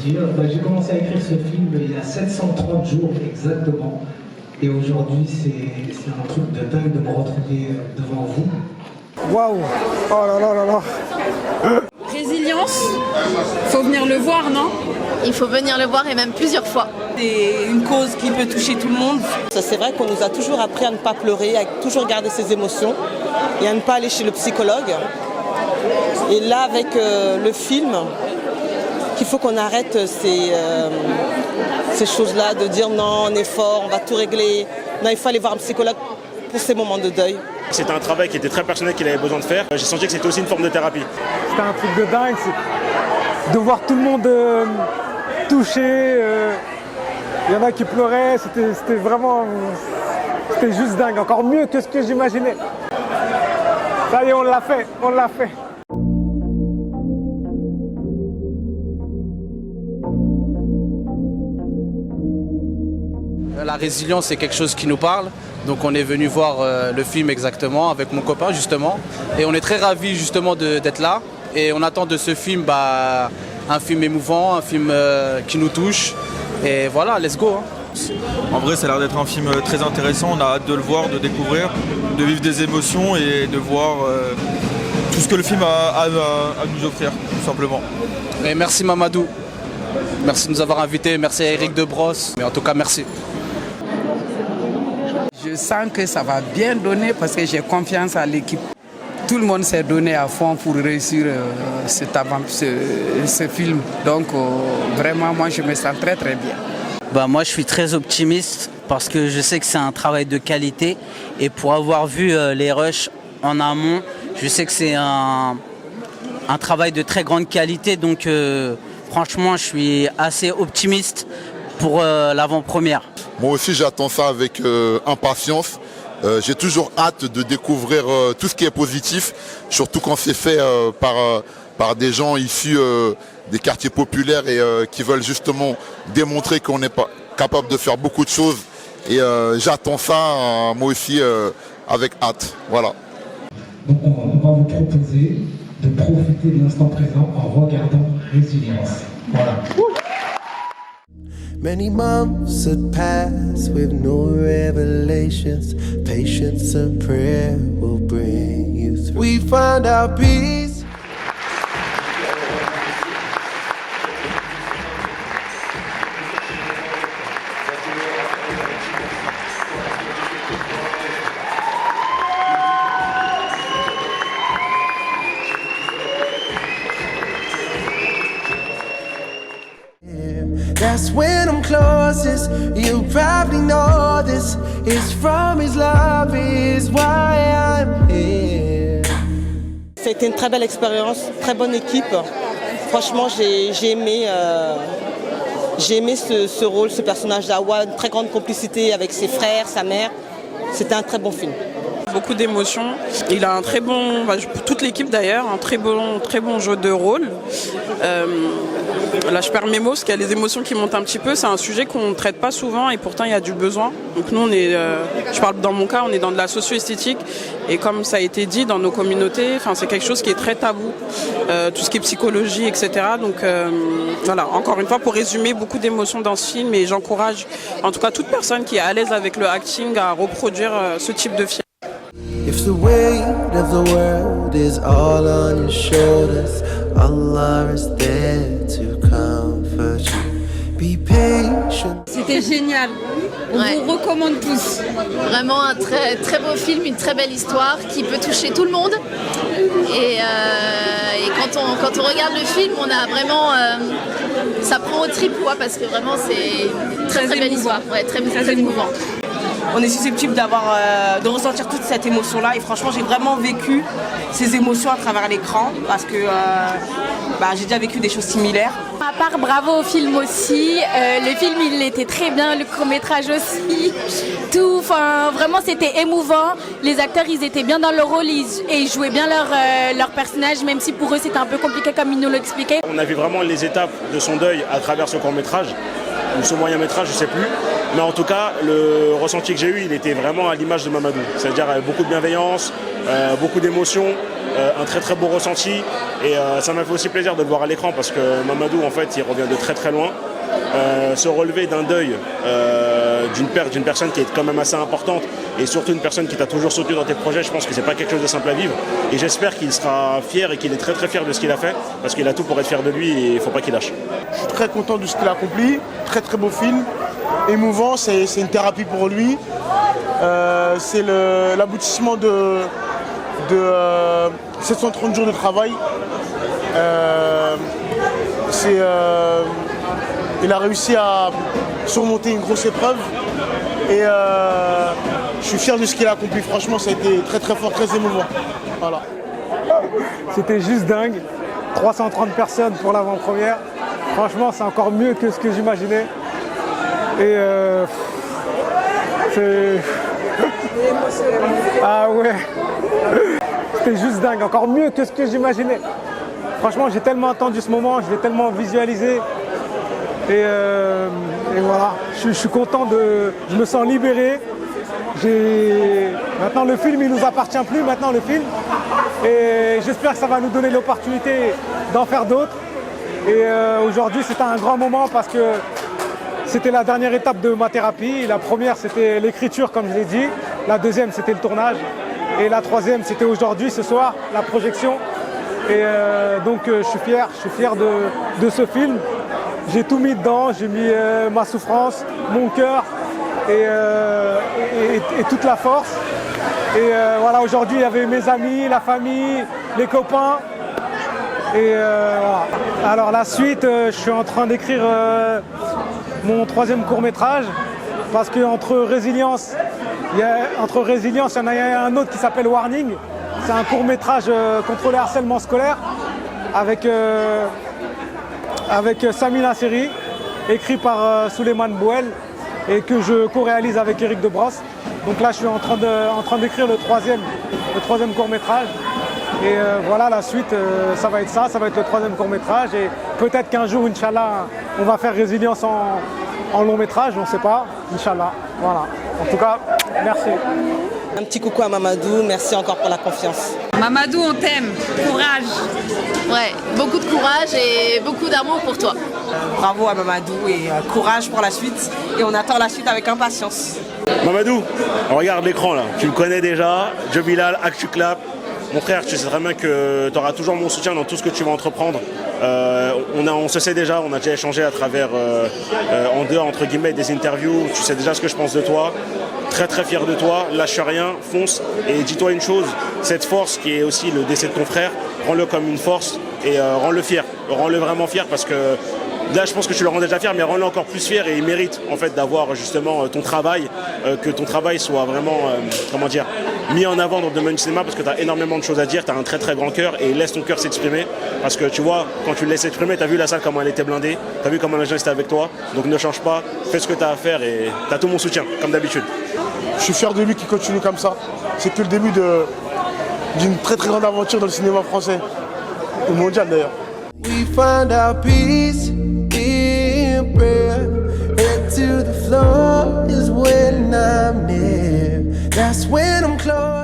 dire. J'ai commencé à écrire ce film il y a 730 jours exactement. Et aujourd'hui, c'est un truc de dingue de me retrouver devant vous. Waouh! Oh là là là là! Résilience, faut venir le voir, non? Il faut venir le voir et même plusieurs fois. C'est une cause qui peut toucher tout le monde. C'est vrai qu'on nous a toujours appris à ne pas pleurer, à toujours garder ses émotions et à ne pas aller chez le psychologue. Et là, avec le film, qu'il faut qu'on arrête ces choses-là, de dire non, on est fort, on va tout régler. Non, il faut aller voir un psychologue pour ces moments de deuil. C'était un travail qui était très personnel qu'il avait besoin de faire. J'ai senti que c'était aussi une forme de thérapie. C'était un truc de dingue, de voir tout le monde touché. Il y en a qui pleuraient, c'était vraiment... C'était juste dingue, encore mieux que ce que j'imaginais. Ça y est, on l'a fait, on l'a fait. La résilience, c'est quelque chose qui nous parle. Donc on est venu voir le film exactement avec mon copain justement. Et on est très ravis justement d'être là. Et on attend de ce film un film émouvant, un film qui nous touche. Et voilà, let's go. En vrai, ça a l'air d'être un film très intéressant. On a hâte de le voir, de découvrir, de vivre des émotions et de voir tout ce que le film a à nous offrir, tout simplement. Et merci Mamadou. Merci de nous avoir invités. Merci à Eric Debrosse. Mais en tout cas, merci. Je sens que ça va bien donner parce que j'ai confiance à l'équipe. Tout le monde s'est donné à fond pour réussir ce film. Donc vraiment, moi, je me sens très très bien. Moi, je suis très optimiste parce que je sais que c'est un travail de qualité. Et pour avoir vu les rushs en amont, je sais que c'est un travail de très grande qualité. Donc franchement, je suis assez optimiste pour l'avant-première. Moi aussi, j'attends ça avec impatience. J'ai toujours hâte de découvrir tout ce qui est positif, surtout quand c'est fait par des gens issus des quartiers populaires et qui veulent justement démontrer qu'on est capable de faire beaucoup de choses. Et j'attends ça, moi aussi, avec hâte. Voilà. Donc on va vous proposer de profiter de l'instant présent en regardant Résilience. Voilà. Many months had passed with no revelations. Patience and prayer will bring you through. We find our peace. That's when I'm closest. You probably know this. It's from his love, is why I'm here. C'était une très belle expérience, très bonne équipe. Franchement, j'ai aimé ce rôle, ce personnage d'Awa, une très grande complicité avec ses frères, sa mère. C'était un très bon film. Beaucoup d'émotions. Il a un très bon, toute l'équipe d'ailleurs, un très bon jeu de rôle. Là je perds mes mots parce qu'il y a les émotions qui montent un petit peu. C'est un sujet qu'on ne traite pas souvent et pourtant il y a du besoin. Donc nous je parle dans mon cas, on est dans de la socio-esthétique et comme ça a été dit dans nos communautés, c'est quelque chose qui est très tabou. Tout ce qui est psychologie, etc. Donc voilà, encore une fois pour résumer, beaucoup d'émotions dans ce film et j'encourage en tout cas toute personne qui est à l'aise avec le acting à reproduire ce type de film. If the weight of the world is all on your shoulders, Allah is there to comfort you. Be patient. C'était génial. On vous recommande tous. Vraiment un très, très beau film, une très belle histoire qui peut toucher tout le monde. Et quand on regarde le film, on a vraiment... ça prend au tripes parce que vraiment c'est très très belle histoire. Ouais, très émouvant. On est susceptible de ressentir toute cette émotion-là et franchement j'ai vraiment vécu ces émotions à travers l'écran parce que j'ai déjà vécu des choses similaires. À part bravo au film aussi, le film il était très bien, le court-métrage aussi, tout, vraiment c'était émouvant, les acteurs ils étaient bien dans leur rôle et ils jouaient bien leur personnage même si pour eux c'était un peu compliqué comme ils nous l'expliquaient. On a vu vraiment les étapes de son deuil à travers ce court-métrage. ou ce moyen métrage, je sais plus. Mais en tout cas, le ressenti que j'ai eu, il était vraiment à l'image de Mamadou. C'est-à-dire beaucoup de bienveillance, beaucoup d'émotion, un très très beau ressenti. Et ça m'a fait aussi plaisir de le voir à l'écran parce que Mamadou, en fait, il revient de très très loin. Se relever d'un deuil d'une perte d'une personne qui est quand même assez importante et surtout une personne qui t'a toujours soutenu dans tes projets, je pense que c'est pas quelque chose de simple à vivre et j'espère qu'il sera fier et qu'il est très très fier de ce qu'il a fait parce qu'il a tout pour être fier de lui et il faut pas qu'il lâche. Je suis très content de ce qu'il a accompli, très très beau film, émouvant, c'est une thérapie pour lui, c'est l'aboutissement de 730 jours de travail. Il a réussi à surmonter une grosse épreuve et je suis fier de ce qu'il a accompli. Franchement, ça a été très très fort, très émouvant. Voilà. C'était juste dingue. 330 personnes pour l'avant-première. Franchement, c'est encore mieux que ce que j'imaginais. Et c'est... Ah ouais. C'était juste dingue, encore mieux que ce que j'imaginais. Franchement, j'ai tellement attendu ce moment, je l'ai tellement visualisé. Et voilà, je suis content je me sens libéré. Maintenant le film, il nous appartient plus, maintenant le film. Et j'espère que ça va nous donner l'opportunité d'en faire d'autres. Et aujourd'hui, c'était un grand moment parce que c'était la dernière étape de ma thérapie. La première, c'était l'écriture, comme je l'ai dit. La deuxième, c'était le tournage. Et la troisième, c'était aujourd'hui, ce soir, la projection. Et donc, je suis fier de ce film. J'ai tout mis dedans, j'ai mis ma souffrance, mon cœur et toute la force. Et voilà, aujourd'hui, il y avait mes amis, la famille, les copains. Et voilà. Alors la suite, je suis en train d'écrire mon troisième court-métrage parce qu'entre Résilience, il y en a un autre qui s'appelle Warning. C'est un court-métrage contre le harcèlement scolaire avec Sami Nasseri, écrit par Souleymane Bouel et que je co-réalise avec Eric Debrosse. Donc là, je suis en train d'écrire le troisième court-métrage. Et voilà, la suite, ça va être le troisième court-métrage. Et peut-être qu'un jour, Inch'Allah, on va faire Résilience en long-métrage, on ne sait pas, Inch'Allah. Voilà. En tout cas, merci. Un petit coucou à Mamadou, merci encore pour la confiance. Mamadou, on t'aime, courage. Ouais, beaucoup de courage et beaucoup d'amour pour toi. Bravo à Mamadou et courage pour la suite. Et on attend la suite avec impatience. Mamadou, on regarde l'écran là, tu me connais déjà, Joe Bilal, ActuClap. Mon frère, tu sais très bien que tu auras toujours mon soutien dans tout ce que tu vas entreprendre. On se sait déjà, on a déjà échangé à travers, en dehors entre guillemets, des interviews. Tu sais déjà ce que je pense de toi. Très très fier de toi, lâche rien, fonce. Et dis-toi une chose, cette force qui est aussi le décès de ton frère, rends-le comme une force et rends-le fier. Rends-le vraiment fier parce que là, je pense que tu le rends déjà fier, mais rends-le encore plus fier et il mérite en fait d'avoir justement ton travail, que ton travail soit vraiment, mis en avant dans le domaine du cinéma parce que tu as énormément de choses à dire, tu as un très très grand cœur et laisse ton cœur s'exprimer parce que tu vois, quand tu le laisses exprimer, tu as vu la salle comment elle était blindée, tu as vu comment les gens étaient avec toi, donc ne change pas, fais ce que tu as à faire et tu as tout mon soutien, comme d'habitude. Je suis fier de lui qui continue comme ça. C'est que le début d'une très très grande aventure dans le cinéma français, ou mondial d'ailleurs. We find our peace in prayer. Head to the floor is when I'm near. That's when I'm close.